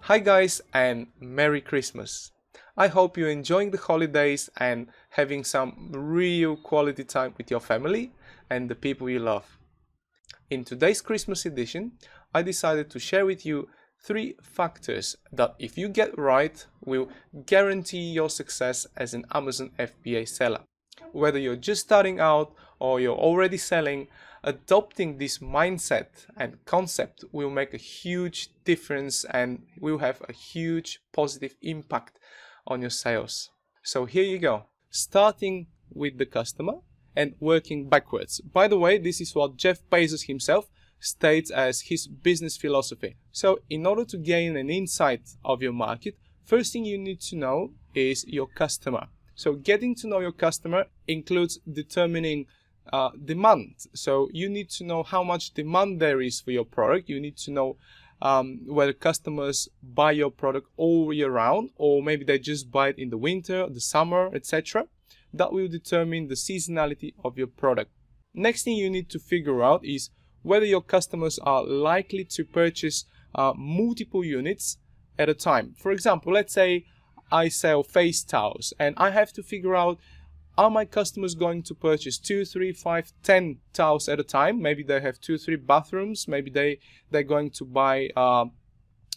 Hi guys, and Merry Christmas. I hope you're enjoying the holidays and having some real quality time with your family and the people you love. In today's Christmas edition, I decided to share with you 3 factors that, if you get right, will guarantee your success as an Amazon FBA seller. Whether you're just starting out or you're already selling, adopting this mindset and concept will make a huge difference and will have a huge positive impact on your sales. So here you go, starting with the customer and working backwards. By the way, this is what Jeff Bezos himself states as his business philosophy. So in order to gain an insight of your market, first thing you need to know is your customer. So getting to know your customer includes determining demand. So you need to know how much demand there is for your product. You need to know whether customers buy your product all year round, or maybe they just buy it in the winter, the summer, etc. That will determine the seasonality of your product. Next thing you need to figure out is whether your customers are likely to purchase multiple units at a time. For example, let's say I sell face towels and I have to figure out, are my customers going to purchase 2, 3, 5, 10 towels at a time? Maybe they have 2, 3 bathrooms. Maybe they're going to buy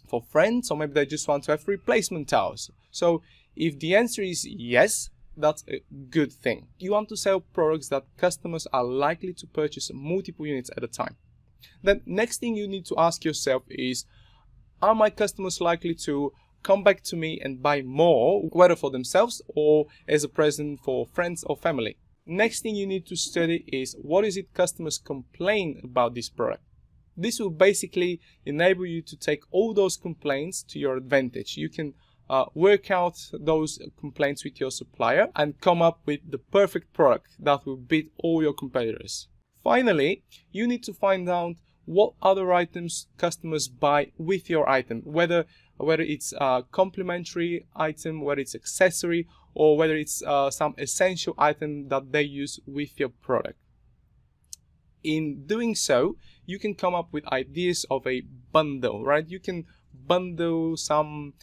for friends, or maybe they just want to have replacement towels. So if the answer is yes, that's a good thing. You want to sell products that customers are likely to purchase multiple units at a time. Then next thing you need to ask yourself is, are my customers likely to come back to me and buy more, whether for themselves or as a present for friends or family? Next thing you need to study is, what is it customers complain about this product? This will basically enable you to take all those complaints to your advantage. You can work out those complaints with your supplier and come up with the perfect product that will beat all your competitors. Finally, you need to find out what other items customers buy with your item, whether it's a complementary item, whether it's accessory, or whether it's some essential item that they use with your product. In doing so, you can come up with ideas of a bundle, right? You can bundle some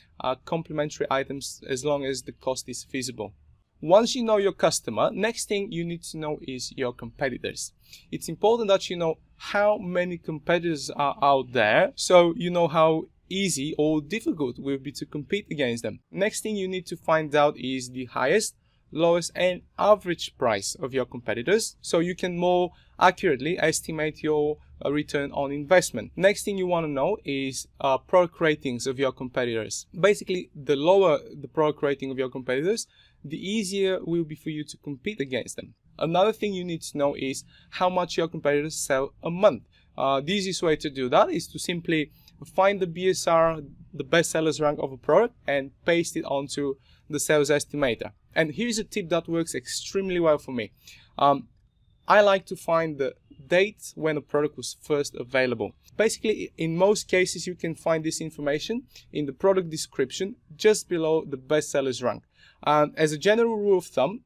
complementary items as long as the cost is feasible. Once you know your customer, next thing you need to know is your competitors. It's important that you know how many competitors are out there, so you know how easy or difficult will be to compete against them. Next thing you need to find out is the highest, lowest and average price of your competitors, so you can more accurately estimate your return on investment. Next thing you want to know is product ratings of your competitors. Basically, the lower the product rating of your competitors, the easier it will be for you to compete against them. Another thing you need to know is how much your competitors sell a month. The easiest way to do that is to simply find the BSR, the best sellers rank of a product, and paste it onto the sales estimator. And here's a tip that works extremely well for me. I like to find the date when a product was first available. Basically, in most cases, you can find this information in the product description just below the best sellers rank. And as a general rule of thumb,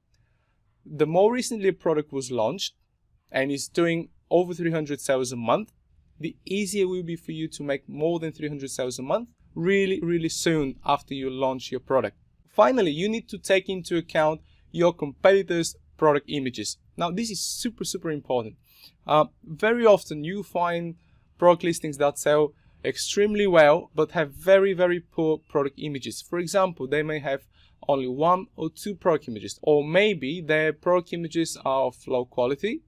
the more recently a product was launched and is doing over 300 sales a month, the easier it will be for you to make more than 300 sales a month really soon after you launch your product. Finally, you need to take into account your competitors' product images. Now, this is super important. Very often you find product listings that sell extremely well but have very poor product images. For example, they may have only 1 or 2 product images, or maybe their product images are of low quality,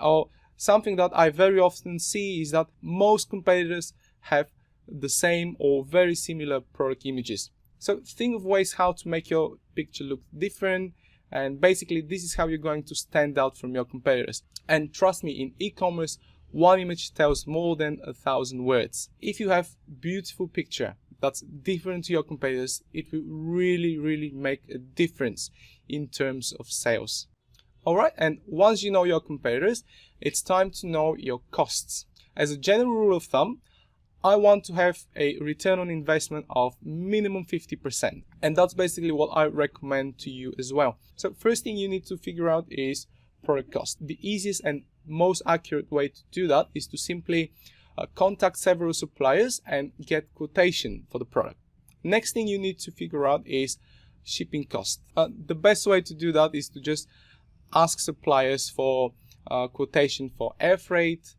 or something that I very often see is that most competitors have the same or very similar product images. So think of ways how to make your picture look different, and basically this is how you're going to stand out from your competitors. And trust me, in e-commerce, one image tells more than 1,000 words. If you have beautiful picture that's different to your competitors, it will really make a difference in terms of sales. Alright, and once you know your competitors, it's time to know your costs. As a general rule of thumb, I want to have a return on investment of minimum 50%. And that's basically what I recommend to you as well. So first thing you need to figure out is product cost. The easiest and most accurate way to do that is to simply contact several suppliers and get quotation for the product. Next thing you need to figure out is shipping cost. The best way to do that is to just ask suppliers for quotation for air freight,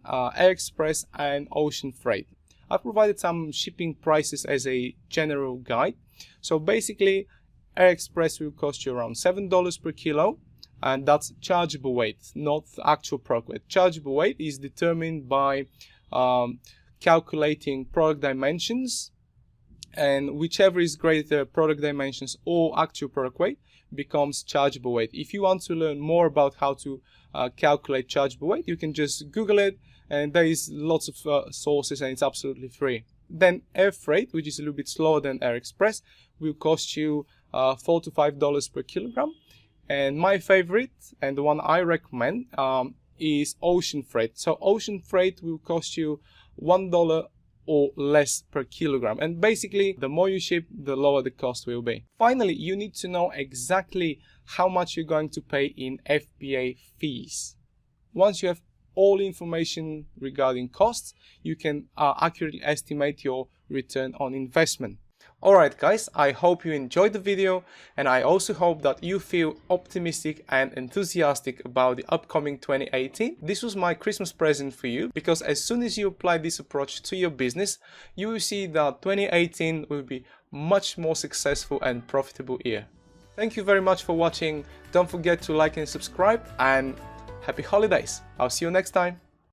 air express and ocean freight. I've provided some shipping prices as a general guide. So basically, air express will cost you around $7 per kilo, and that's chargeable weight, not actual product weight. Chargeable weight is determined by calculating product dimensions, and whichever is greater, product dimensions or actual product weight, becomes chargeable weight. If you want to learn more about how to calculate chargeable weight, you can just Google it, and there is lots of sources and it's absolutely free. Then air freight, which is a little bit slower than air express, will cost you $4 to $5 per kilogram. And my favorite, and the one I recommend, is ocean freight. So ocean freight will cost you $1 or less per kilogram, and basically the more you ship, the lower the cost will be. Finally, you need to know exactly how much you're going to pay in FBA fees. Once you have all information regarding costs, you can accurately estimate your return on investment. Alright guys, I hope you enjoyed the video, and I also hope that you feel optimistic and enthusiastic about the upcoming 2018. This was my Christmas present for you, because as soon as you apply this approach to your business, you will see that 2018 will be much more successful and profitable year. Thank you very much for watching. Don't forget to like and subscribe, and happy holidays. I'll see you next time.